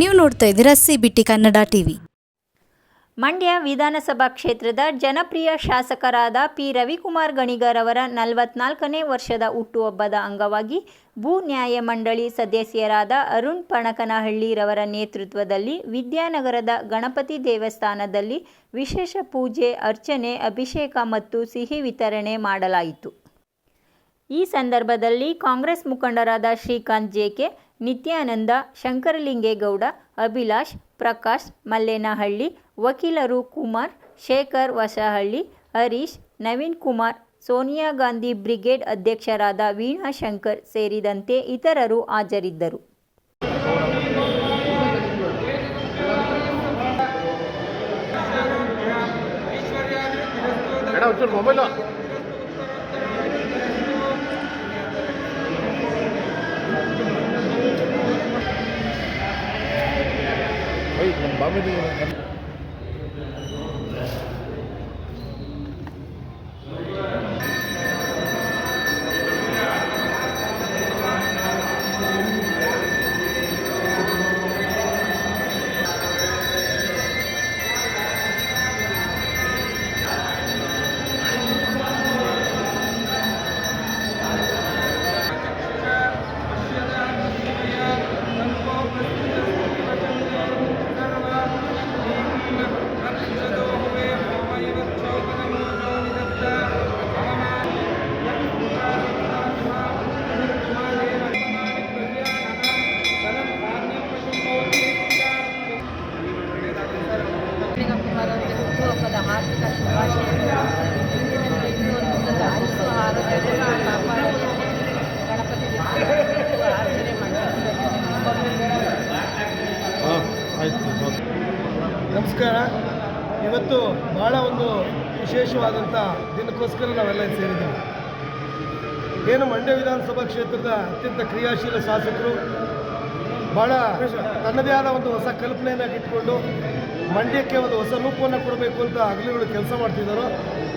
ನೀವು ನೋಡ್ತಾ ಇದ್ದೀರಾ CBT ಕನ್ನಡ ಟಿವಿ. ಮಂಡ್ಯ ವಿಧಾನಸಭಾ ಕ್ಷೇತ್ರದ ಜನಪ್ರಿಯ ಶಾಸಕರಾದ ಪಿ ರವಿಕುಮಾರ್ ಗಣಿಗರ್ ಅವರ 44ನೇ ವರ್ಷದ ಹುಟ್ಟುಹಬ್ಬದ ಅಂಗವಾಗಿ ಭೂ ನ್ಯಾಯ ಮಂಡಳಿ ಸದಸ್ಯರಾದ ಅರುಣ್ ಪಣಕನಹಳ್ಳಿರವರ ನೇತೃತ್ವದಲ್ಲಿ ವಿದ್ಯಾನಗರದ ಗಣಪತಿ ದೇವಸ್ಥಾನದಲ್ಲಿ ವಿಶೇಷ ಪೂಜೆ, ಅರ್ಚನೆ, ಅಭಿಷೇಕ ಮತ್ತು ಸಿಹಿ ವಿತರಣೆ ಮಾಡಲಾಯಿತು. ಈ ಸಂದರ್ಭದಲ್ಲಿ ಕಾಂಗ್ರೆಸ್ ಮುಖಂಡರಾದ ಶ್ರೀಕಾಂತ್ ಜೆಕೆ, ನಿತ್ಯಾನಂದ, ಶಂಕರಲಿಂಗೇಗೌಡ, ಅಭಿಲಾಷ್, ಪ್ರಕಾಶ್ ಮಲ್ಲೇನಹಳ್ಳಿ, ವಕೀಲರು ಕುಮಾರ್, ಶೇಖರ್ ವಸಹಳ್ಳಿ, ಹರೀಶ್, ನವೀನ್ ಕುಮಾರ್, ಸೋನಿಯಾ ಗಾಂಧಿ ಬ್ರಿಗೇಡ್ ಅಧ್ಯಕ್ಷರಾದ ವೀಣಾ ಶಂಕರ್ ಸೇರಿದಂತೆ ಇತರರು ಹಾಜರಿದ್ದರು. ಹುಟ್ಟುಹಬ್ಬದ ಹಾರ್ದಿಕ ಶುಭಾಶಯಗಳು. ಇಂದಿನಿಂದ ಇನ್ನೊಂದು ಆಯುಸ್ಸು ಆರೋಗ್ಯವನ್ನು ಕಾಪಾಡಲಿ ಗಣಪತಿ ಆಚರಣೆ ನಮಸ್ಕಾರ. ಇವತ್ತು ಭಾಳ ಒಂದು ವಿಶೇಷವಾದಂಥ ದಿನಕ್ಕೋಸ್ಕರ ನಾವೆಲ್ಲ ಸೇರಿದ್ದೀವಿ. ಏನು ಮಂಡ್ಯ ವಿಧಾನಸಭಾ ಕ್ಷೇತ್ರದ ಅತ್ಯಂತ ಕ್ರಿಯಾಶೀಲ ಶಾಸಕರು ಭಾಳ ತನ್ನದೇ ಆದ ಒಂದು ಹೊಸ ಕಲ್ಪನೆಯನ್ನು ಇಟ್ಕೊಂಡು ಮಂಡ್ಯಕ್ಕೆ ಒಂದು ಹೊಸ ರೂಪವನ್ನು ಕೊಡಬೇಕು ಅಂತ ಹಗಲುಗಳು ಕೆಲಸ ಮಾಡ್ತಿದ್ದಾರೋ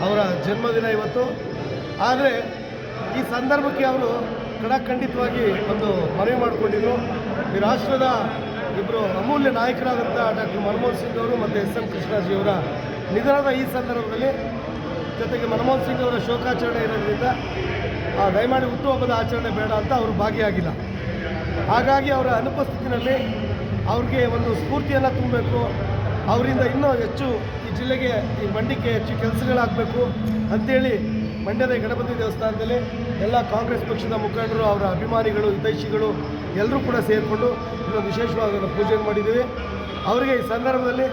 ಅವರ ಜನ್ಮದಿನ ಇವತ್ತು. ಆದರೆ ಈ ಸಂದರ್ಭಕ್ಕೆ ಅವರು ಖಂಡಿತವಾಗಿ ಒಂದು ಮನವಿ ಮಾಡಿಕೊಂಡಿದ್ರು. ಈ ರಾಷ್ಟ್ರದ ಇಬ್ಬರು ಅಮೂಲ್ಯ ನಾಯಕರಾದಂಥ ಡಾಕ್ಟರ್ ಮನಮೋಹನ್ ಸಿಂಗ್ ಅವರು ಮತ್ತು SM ಕೃಷ್ಣಾಜಿಯವರ ನಿಧನದ ಈ ಸಂದರ್ಭದಲ್ಲಿ ಜೊತೆಗೆ ಮನಮೋಹನ್ ಸಿಂಗ್ ಅವರ ಶೋಕಾಚರಣೆ ಇರೋದ್ರಿಂದ ದಯಮಾಡಿ ಹುಟ್ಟುಹಬ್ಬದ ಆಚರಣೆ ಬೇಡ ಅಂತ ಅವರು ಭಾಗಿಯಾಗಿಲ್ಲ. ಹಾಗಾಗಿ ಅವರ ಅನುಪಸ್ಥಿತಿನಲ್ಲಿ ಅವ್ರಿಗೆ ಒಂದು ಸ್ಫೂರ್ತಿಯನ್ನು ತುಂಬಬೇಕು, ಅವರಿಂದ ಇನ್ನೂ ಹೆಚ್ಚು ಈ ಜಿಲ್ಲೆಗೆ, ಈ ಮಂಡ್ಯಕ್ಕೆ ಹೆಚ್ಚು ಕೆಲಸಗಳಾಗಬೇಕು ಅಂಥೇಳಿ ಮಂಡ್ಯದ ಗಣಪತಿ ದೇವಸ್ಥಾನದಲ್ಲಿ ಎಲ್ಲ ಕಾಂಗ್ರೆಸ್ ಪಕ್ಷದ ಮುಖಂಡರು, ಅವರ ಅಭಿಮಾನಿಗಳು, ಹಿತೈಷಿಗಳು ಎಲ್ಲರೂ ಕೂಡ ಸೇರಿಕೊಂಡು ಇನ್ನೊಂದು ವಿಶೇಷವಾದ ಪೂಜೆ ಮಾಡಿದ್ದೀವಿ. ಅವರಿಗೆ ಈ ಸಂದರ್ಭದಲ್ಲಿ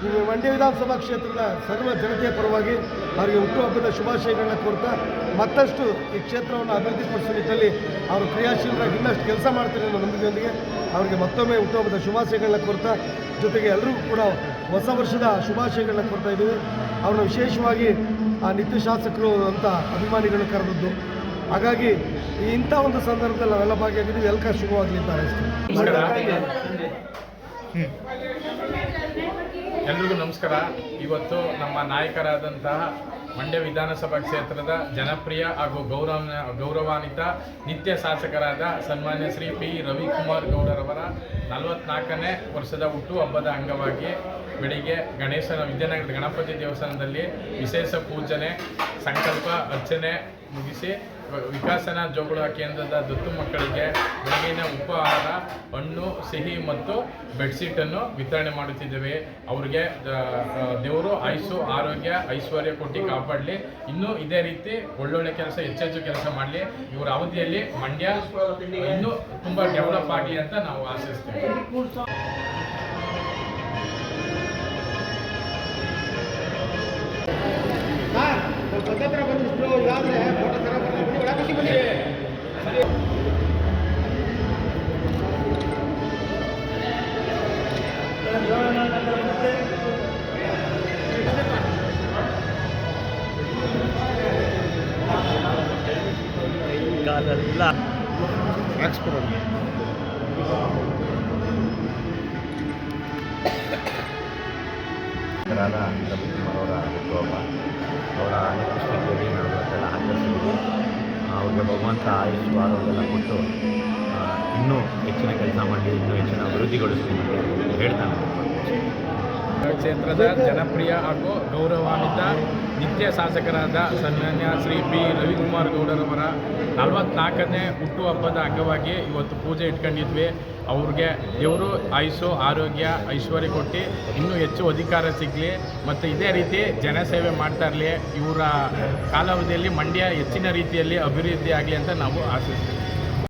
ಈ ಮಂಡ್ಯ ವಿಧಾನಸಭಾ ಕ್ಷೇತ್ರದ ಸರ್ವ ಜನತೆಯ ಪರವಾಗಿ ಅವರಿಗೆ ಹುಟ್ಟುಹಬ್ಬದ ಶುಭಾಶಯಗಳನ್ನ ಕೋರ್ತಾ ಮತ್ತಷ್ಟು ಈ ಕ್ಷೇತ್ರವನ್ನು ಅಭಿವೃದ್ಧಿಪಡಿಸುವ ನಿಟ್ಟಿನಲ್ಲಿ ಅವರು ಕ್ರಿಯಾಶೀಲರಾಗಿ ಇನ್ನಷ್ಟು ಕೆಲಸ ಮಾಡ್ತಾರೆ ಅನ್ನೋ ನಂಬಿಕೆಯೊಂದಿಗೆ ಅವರಿಗೆ ಮತ್ತೊಮ್ಮೆ ಹುಟ್ಟುಹಬ್ಬದ ಶುಭಾಶಯಗಳನ್ನ ಕೋರ್ತಾ, ಜೊತೆಗೆ ಎಲ್ಲರಿಗೂ ಕೂಡ ಹೊಸ ವರ್ಷದ ಶುಭಾಶಯಗಳನ್ನ ಕೊಡ್ತಾ ಇದ್ದೀವಿ. ಅವ್ರನ್ನ ವಿಶೇಷವಾಗಿ ಆ ನಿತ್ಯ ಶಾಸಕರು ಅಂತ ಅಭಿಮಾನಿಗಳು ಕರೆದದ್ದು. ಹಾಗಾಗಿ ಇಂಥ ಒಂದು ಸಂದರ್ಭದಲ್ಲಿ ನಾವೆಲ್ಲ ಭಾಗಿಯಾಗಿದ್ದೀವಿ. ಎಲ್ಲಕ ಶುಭವಾಗಲಿ ಅಂತ ಎಲ್ರಿಗೂ ನಮಸ್ಕಾರ. ಇವತ್ತು ನಮ್ಮ ನಾಯಕರಾದಂತಹ ಮಂಡ್ಯ ವಿಧಾನಸಭಾ ಕ್ಷೇತ್ರದ ಜನಪ್ರಿಯ ಹಾಗೂ ಗೌರವಾನ್ವಿತ ನಿತ್ಯ ಶಾಸಕರಾದ ಸನ್ಮಾನ್ಯ ಶ್ರೀ ಪಿ ರವಿಕುಮಾರ್ ಗೌಡರವರ 44ನೇ ವರ್ಷದ ಹುಟ್ಟುಹಬ್ಬದ ಅಂಗವಾಗಿ ಬೆಳಿಗ್ಗೆ ವಿದ್ಯಾನಗರದ ಗಣಪತಿ ದೇವಸ್ಥಾನದಲ್ಲಿ ವಿಶೇಷ ಪೂಜನೆ, ಸಂಕಲ್ಪ, ಅರ್ಚನೆ ಮುಗಿಸಿ ವಿಕಾಸನ ಜೋಗುಳ ಕೇಂದ್ರದ ದತ್ತು ಮಕ್ಕಳಿಗೆ ಬೆಳಗಿನ ಉಪಹಾರ, ಹಣ್ಣು, ಸಿಹಿ ಮತ್ತು ಬೆಡ್ಶೀಟನ್ನು ವಿತರಣೆ ಮಾಡುತ್ತಿದ್ದೇವೆ. ಅವರಿಗೆ ದೇವರು ಆಯುಸ್ಸು, ಆರೋಗ್ಯ, ಐಶ್ವರ್ಯ ಕೊಟ್ಟು ಕಾಪಾಡಲಿ. ಇನ್ನೂ ಇದೇ ರೀತಿ ಒಳ್ಳೊಳ್ಳೆ ಕೆಲಸ, ಹೆಚ್ಚೆಚ್ಚು ಕೆಲಸ ಮಾಡಲಿ. ಇವರ ಅವಧಿಯಲ್ಲಿ ಮಂಡ್ಯ ಇನ್ನೂ ತುಂಬ ಡೆವಲಪ್ ಆಗಲಿ ಅಂತ ನಾವು ಆಶಿಸ್ತೇವೆ. ಕಾಲೆಲ್ಲ ರವಿಕುಮಾರ್ ಅವರ ಹುಟ್ಟುಹಬ್ಬ, ಅವರ ಅನಿಶ್ಚಿತತೆಯಲ್ಲಿ ನಾವು ಇವತ್ತೆಲ್ಲ ಆಚರಿಸಿದ್ದೀವಿ. ಅವ್ರಿಗೆ ಭಗವಂತ ಆಯುಷ್ ಆರೋಗ್ಯ ಕೊಟ್ಟು ಇನ್ನೂ ಹೆಚ್ಚಿನ ಕೆಲಸ ಮಾಡಲಿ, ಇನ್ನೂ ಹೆಚ್ಚಿನ ಅಭಿವೃದ್ಧಿಗೊಳಿಸಲಿ ಅಂತ ಹೇಳ್ತಾನೆ. ಕ್ಷೇತ್ರದ ಜನಪ್ರಿಯ ಹಾಗೂ ಗೌರವಾನ್ವಿತ ನಿತ್ಯ ಶಾಸಕರಾದ ಸನ್ಮಾನ್ಯ ಶ್ರೀ ಪಿ ರವಿಕುಮಾರ್ ಗೌಡರವರ 44ನೇ ಹುಟ್ಟುಹಬ್ಬದ ಅಂಗವಾಗಿ ಇವತ್ತು ಪೂಜೆ ಇಟ್ಕೊಂಡಿದ್ವಿ. ಅವ್ರಿಗೆ ದೇವರು ಆಯುಸ್ಸು, ಆರೋಗ್ಯ, ಐಶ್ವರ್ಯ ಕೊಟ್ಟು ಇನ್ನೂ ಹೆಚ್ಚು ಅಧಿಕಾರ ಸಿಗಲಿ ಮತ್ತು ಇದೇ ರೀತಿ ಜನಸೇವೆ ಮಾಡ್ತಾ ಇರಲಿ. ಇವರ ಕಾಲಾವಧಿಯಲ್ಲಿ ಮಂಡ್ಯ ಹೆಚ್ಚಿನ ರೀತಿಯಲ್ಲಿ ಅಭಿವೃದ್ಧಿ ಆಗಲಿ ಅಂತ ನಾವು ಆಶಿಸ್ತೀವಿ.